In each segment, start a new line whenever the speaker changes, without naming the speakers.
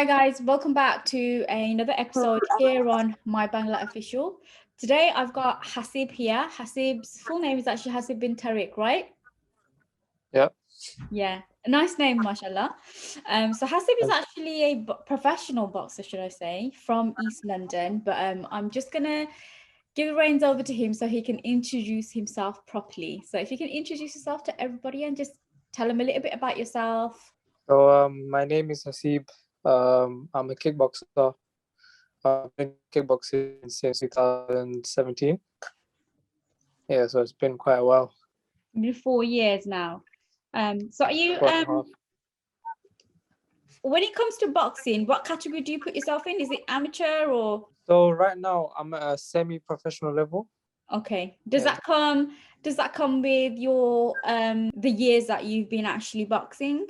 Hi guys, welcome back to another episode here on My Bangla Official. Today I've got Hasib here. Hasib's full name is actually Hasib bin Tariq, right?
Yeah.
Yeah, a nice name, mashallah. So Hasib is actually a professional boxer, should I say, from East London. But I'm just gonna give the reins over to him so he can introduce himself properly. So if you can introduce yourself to everybody and just tell them a little bit about yourself.
So my name is Hasib. I'm a kickboxer. I've been kickboxing since 2017. Yeah, so it's been quite a while.
Been 4 years now. So are you
4.5.
when it comes to boxing, what category do you put yourself in? Is it amateur or
So right now I'm at a semi-professional level.
okay? Does
Yeah.
that come with your the years that you've been actually boxing?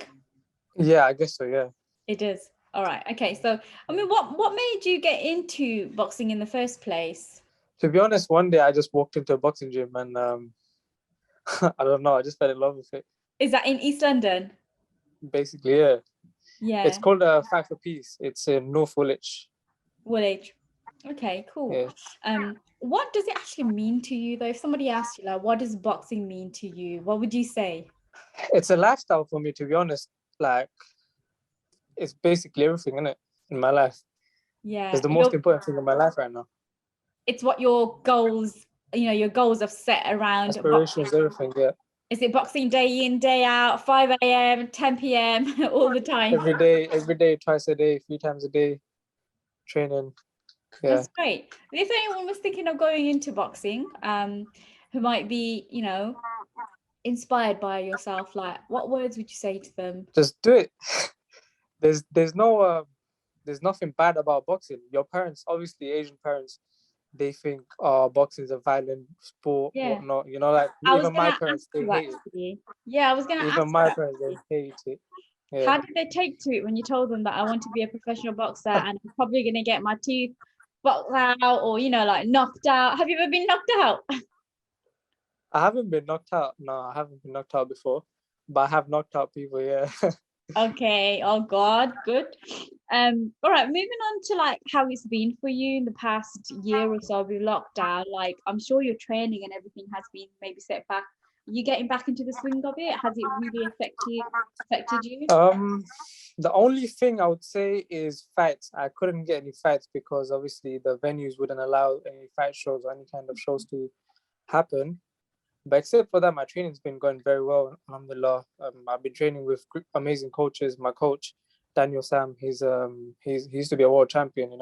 Yeah, I guess so. Yeah.
It does. All right. Okay. So I mean, what made you get into boxing in the first place?
To be honest, one day I just walked into a boxing gym and I don't know, I just fell in love with it.
Is that in East London?
Basically, yeah.
Yeah.
It's called Fight for Peace. It's in North Woolwich.
Woolwich. Okay, cool.
Yeah.
What does it actually mean to you though? If somebody asked you like, what does boxing mean to you? What would you say?
It's a lifestyle for me, to be honest. Like, it's basically everything, isn't it, in my life?
Yeah.
It's the most important thing in my life right now.
It's what your goals, your goals have set around.
Aspirations, everything, yeah.
Is it boxing day in, day out, 5 a.m., 10 p.m., all the time?
Every day, twice a day, 3 times a day, training. Yeah.
That's great. If anyone was thinking of going into boxing, who might be, inspired by yourself, like what words would you say to them?
Just do it. There's nothing bad about boxing. Your parents, obviously Asian parents, they think boxing is a violent sport, whatnot. Like even my parents, they hate it.
Yeah, I was gonna ask
Even my
that.
parents, they hate it. Yeah.
How did they take to it when you told them that I want to be a professional boxer and I'm probably gonna get my teeth boxed out or like knocked out? Have you ever been knocked out?
I haven't been knocked out. No, I haven't been knocked out before, but I have knocked out people. Yeah.
Okay. Oh God, good. All right, moving on to like how it's been for you in the past year or so with lockdown. Like I'm sure your training and everything has been maybe set back. Are you getting back into the swing of it? Has it really affected you?
The only thing I would say is fights. I couldn't get any fights because obviously the venues wouldn't allow any fight shows or any kind of shows to happen. But except for that, my training's been going very well. Alhamdulillah. I've been training with amazing coaches. My coach, Daniel Sam, he used to be a world champion,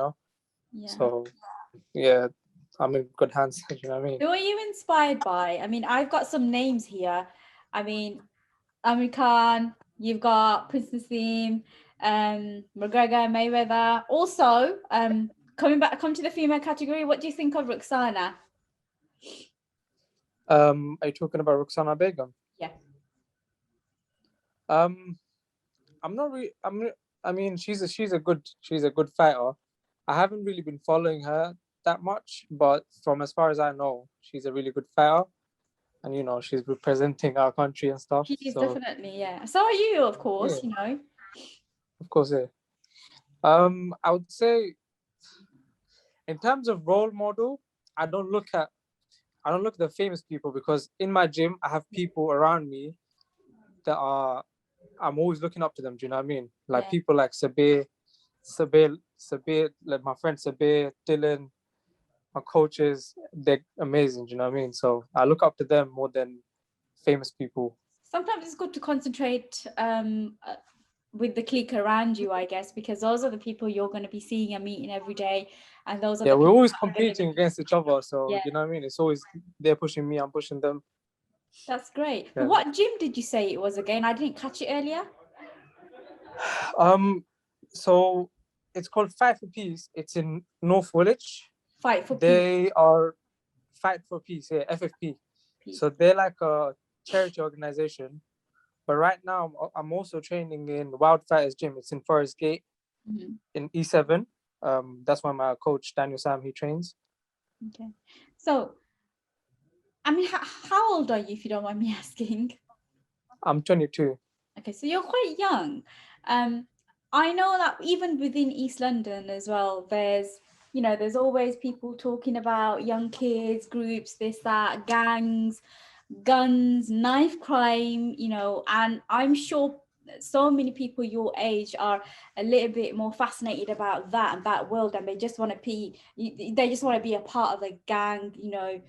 Yeah.
So yeah, I'm in good hands. You know what I mean?
Who are you inspired by? I mean, I've got some names here. I mean, Amir Khan, you've got Prince Nassim, McGregor, Mayweather. Also, come to the female category. What do you think of Roxana?
Are you talking about Roxana Begum?
Yeah.
I'm not really. I mean, she's a good fighter. I haven't really been following her that much, but from as far as I know, she's a really good fighter, and she's representing our country and stuff.
She is definitely, yeah. So are you, of course.
Yeah. Of course, yeah. I would say, in terms of role model, I don't look at the famous people because in my gym I have people around me that I'm always looking up to them. Do you know what I mean? Like people like Sabir, like my friend Sabir, Dylan, my coaches, they're amazing. Do you know what I mean? So I look up to them more than famous people.
Sometimes it's good to concentrate with the clique around you, I guess, because those are the people you're going to be seeing and meeting every day, and those are
we're always competing against each other. So you know what I mean? It's always they're pushing me, I'm pushing them.
That's great. Yeah. What gym did you say it was again? I didn't catch it earlier.
So it's called Fight for Peace. It's in North Woolwich.
Fight for Peace.
They are Fight for Peace, yeah, FFP. Peace. So they're like a charity organization. But right now, I'm also training in Wild Fighters Gym. It's in Forest Gate, in E7. That's where my coach Daniel Sam he trains.
Okay. So, I mean, how old are you, if you don't mind me asking?
I'm 22.
Okay, so you're quite young. I know that even within East London as well, there's always people talking about young kids, groups, this, that, gangs, guns, knife crime, and I'm sure so many people your age are a little bit more fascinated about that and that world, and they just want to be a part of a gang, the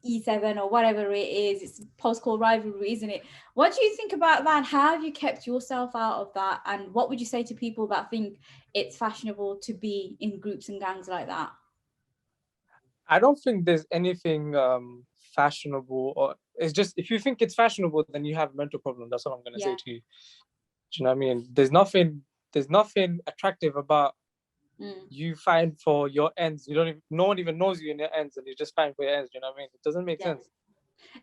E7 or whatever it is. It's postcode rivalry, isn't it? What do you think about that? How have you kept yourself out of that? And what would you say to people that think it's fashionable to be in groups and gangs like that?
I don't think there's anything fashionable, or it's just if you think it's fashionable, then you have a mental problem. That's what I'm gonna say
Yeah.
to you. Do you know what I mean? There's nothing attractive about you find for your ends. No one even knows you in your ends, and you just find for your ends. Do you know what I mean? It doesn't make
Yeah.
sense.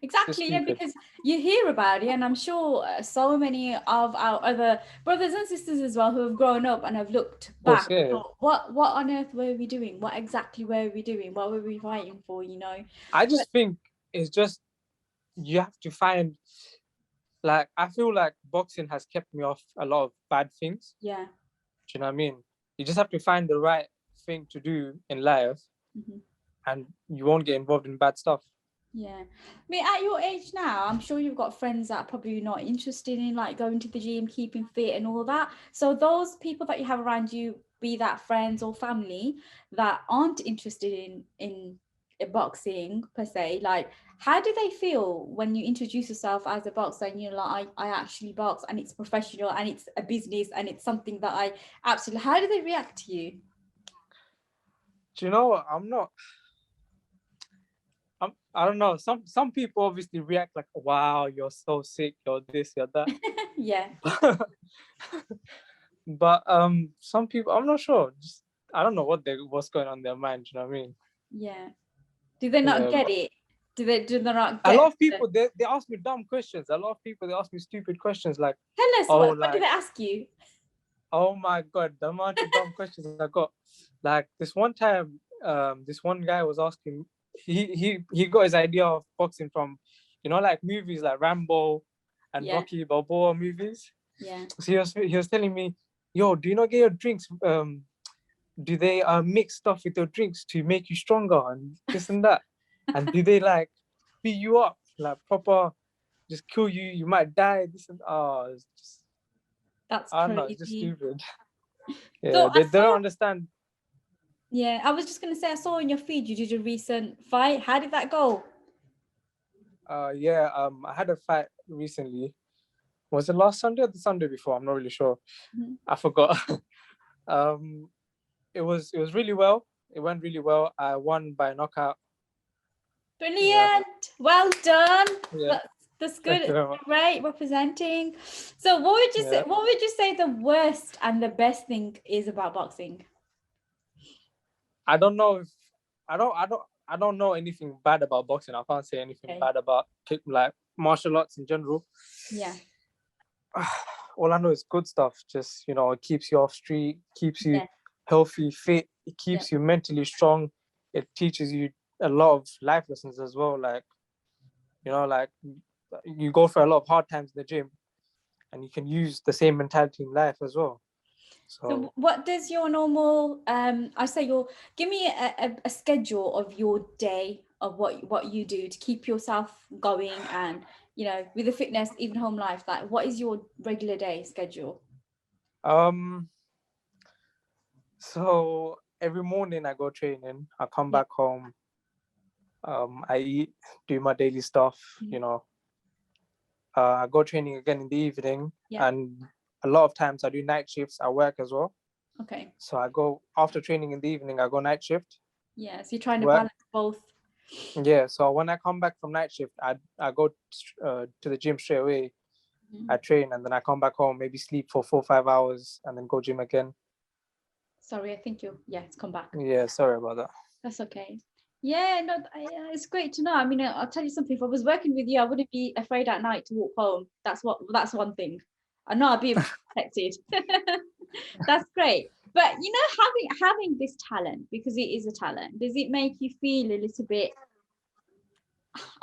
It's just
Exactly, yeah,
stupid.
because you hear about it, and I'm sure so many of our other brothers and sisters as well who have grown up and have looked
Of course,
back.
yeah.
Thought, what on earth were we doing? What exactly were we doing? What were we fighting for?
I
But
just think it's just you have to find, like, I feel like boxing has kept me off a lot of bad things.
yeah.
Do you know what I mean? You just have to find the right thing to do in life,
Mhm.
and you won't get involved in bad stuff.
Yeah. I mean, at your age now, I'm sure you've got friends that are probably not interested in like going to the gym, keeping fit and all that. So those people that you have around you, be that friends or family that aren't interested in boxing per se, like how do they feel when you introduce yourself as a boxer and you're like, I actually box and it's professional and it's a business and it's something that I absolutely, how do they react to you?
Do you know what? I don't know. Some people obviously react like, "Wow, you're so sick. You're this. You're that."
Yeah.
But some people, I'm not sure. Just I don't know what's going on in their mind. You know what I mean?
Yeah. Do they not
Yeah.
get it? Do they not
A
get
lot of people they ask me dumb questions. A lot of people they ask me stupid questions like,
Tell us
"Oh,
what do
like,
they ask you?
oh my god, the amount of dumb questions I got." Like this one time, this one guy was asking. He got his idea of boxing from, like movies like Rambo and
Yeah,
Rocky Balboa movies.
yeah.
So he was telling me, "Yo, do you not get your drinks? Do they mix stuff with your drinks to make you stronger and this and that? And do they like beat you up like proper, just kill you? You might die. This and it's just
That's
I don't know. It's just
crazy.
stupid.
So
Yeah,
I
they don't
saw,
understand.
yeah, I was just gonna say I saw in your feed you did a recent fight. How did that go?
Yeah. I had a fight recently. Was it last Sunday or the Sunday before? I'm not really sure.
Mhm.
I forgot. um, it was really well. It went really well. I won by knockout. Yeah.
Brilliant. Well done.
Yeah.
That's
Thank you
good.
very much.
Great representing. So
Yeah.
what would you say the worst and the best thing is about boxing?
I don't know if I don't know anything bad about boxing. I can't say anything
Okay.
bad about like martial arts in general.
Yeah.
All I know is good stuff. Just it keeps you off street, keeps you
Yeah.
healthy, fit. It
Yeah.
keeps you mentally strong. It teaches you a lot of life lessons as well. Like you go through a lot of hard times in the gym, and you can use the same mentality in life as well.
So
So
what does your normal I say your give me a schedule of your day of what you do to keep yourself going and with the fitness even home life, like what is your regular day schedule?
um so every morning I go training. I come
Yeah.
back home. I eat, do my daily stuff.
Mhm.
You know, I go training again in the evening,
Yeah.
and a lot of times I do night shifts. I work as well,
Okay.
so I go after training in the evening. I go night shift
Yeah. So you're trying to
work.
balance both.
Yeah, so when I come back from night shift, I go to the gym straight away. I
Mhm.
train, and then I come back home, maybe sleep for 4 or 5 hours, and then go gym again.
Sorry, I think it's come back.
Yeah, sorry about that.
That's okay. Yeah, no, it's great to know. I mean, I'll tell you something. If I was working with you, I wouldn't be afraid at night to walk home. That's one thing. I know I'd be protected. That's great. But having this talent, because it is a talent, does it make you feel a little bit?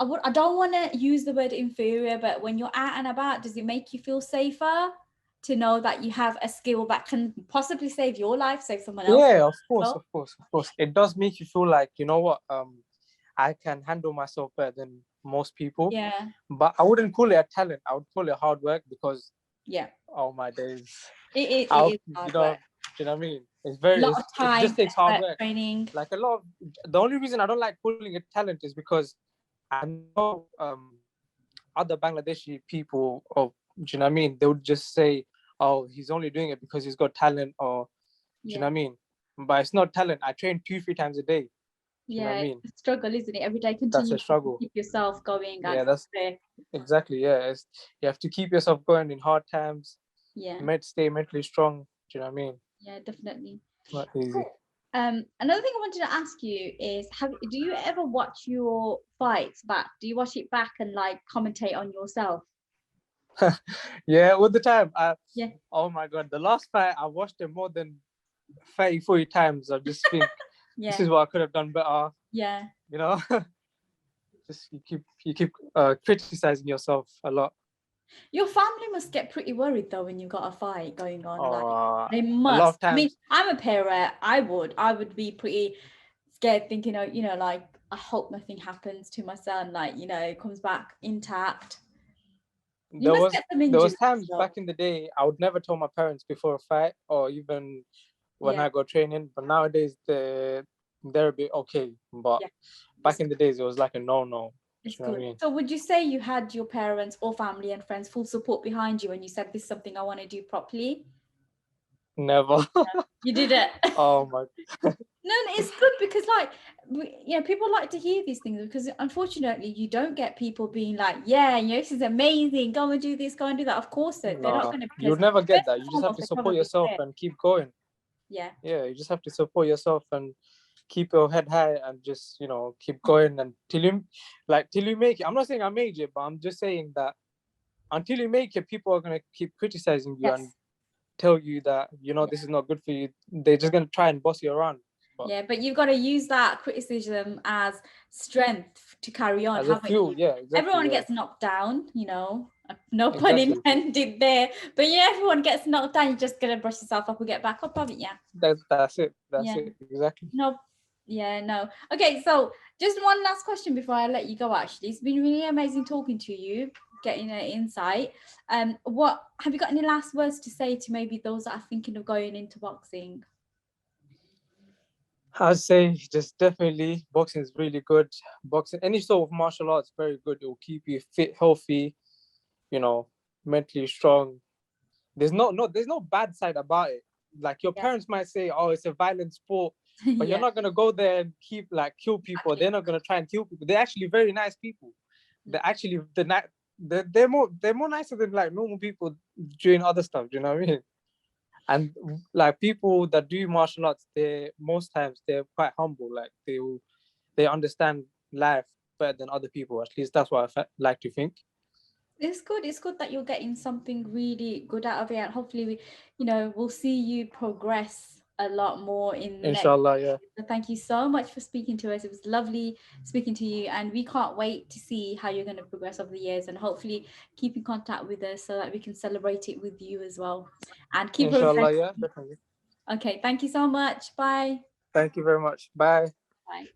I don't want to use the word inferior, but when you're out and about, does it make you feel safer? to know that you have a skill that can possibly save your life, save someone else.
Yeah, of course. It does make you feel like, you know what, I can handle myself better than most people.
Yeah.
But I wouldn't call it a talent. I would call it hard work because,
Yeah.
oh my days,
It is hard work.
do you know what I mean? It's
A lot of
it
time,
just takes hard
effort,
work.
training.
Like the only reason I don't like calling it talent is because I know other Bangladeshi people, or do you know what I mean? They would just say, oh, he's only doing it because he's got talent, or do you know what I mean? But it's not talent. I train 2-3 times a day. Do you know what I mean?
It's a struggle, isn't it? Every day,
That's
continue
a
to
struggle.
keep yourself going.
Yeah, that's exactly. Yeah, you have to keep yourself going in hard times.
Yeah.
Stay mentally strong. Do you know what I mean?
Yeah, definitely.
Not easy.
Another thing I wanted to ask you is, do you ever watch your fights back? Do you watch it back and like commentate on yourself?
Yeah, all the time.
Yeah.
Oh my God, the last fight I watched it more than 30, 40 times. I just think this is what I could have done better.
Yeah.
You know, just you keep criticizing yourself a lot.
Your family must get pretty worried though when you got a fight going on. Like they must.
A lot of times.
I mean, I'm a parent. I would be pretty scared, thinking, like, I hope nothing happens to my son. Like, comes back intact.
There was times back in the day I would never tell my parents before a fight, or even when I go training. But nowadays they're a bit okay. But back in the days it was like a no.
It's good. I mean? So would you say you had your parents or family and friends full support behind you when you said, this is something I want to do properly?
Never.
You did it.
Oh my.
No, it's good because people like to hear these things, because unfortunately you don't get people being like, this is amazing, go and do this, go and do that. Of course they're not going to.
You'll never get that. You just have to support yourself and keep going.
Yeah,
you just have to support yourself and keep your head high and just keep going until you make it. I'm not saying I made it, but I'm just saying that until you make it, people are going to keep criticizing you and tell you that this is not good for you. They're just going to try and boss you around.
But you've got to use that criticism as strength to carry on.
As a fuel, exactly.
Everyone gets knocked down, no pun intended there. But everyone gets knocked down. You're just gonna brush yourself up and get back up, haven't you?
That's it. That's it. Exactly.
No. Okay, so just one last question before I let you go. Actually, it's been really amazing talking to you, getting an insight. What have you got any last words to say to maybe those that are thinking of going into boxing?
I'd say just definitely boxing is really good. Boxing, any sort of martial arts, very good. It will keep you fit, healthy, mentally strong. There's no bad side about it. Like your parents might say, oh, it's a violent sport, but you're not gonna go there and kill people. They're not gonna try and kill people. They're actually very nice people. They're actually they're more nicer than like normal people doing other stuff. Do you know what I mean? And like people that do martial arts, most times they're quite humble. Like they understand life better than other people. At least that's what I like to think.
It's good. It's good that you're getting something really good out of it, and hopefully, we'll see you progress a lot more in the
Inshallah,
next. So thank you so much for speaking to us. It was lovely speaking to you, and we can't wait to see how you're going to progress over the years, and hopefully keep in contact with us so that we can celebrate it with you as well. And keep
inshallah, definitely.
Okay, thank you so much. Bye.
Thank you very much. Bye.
Bye.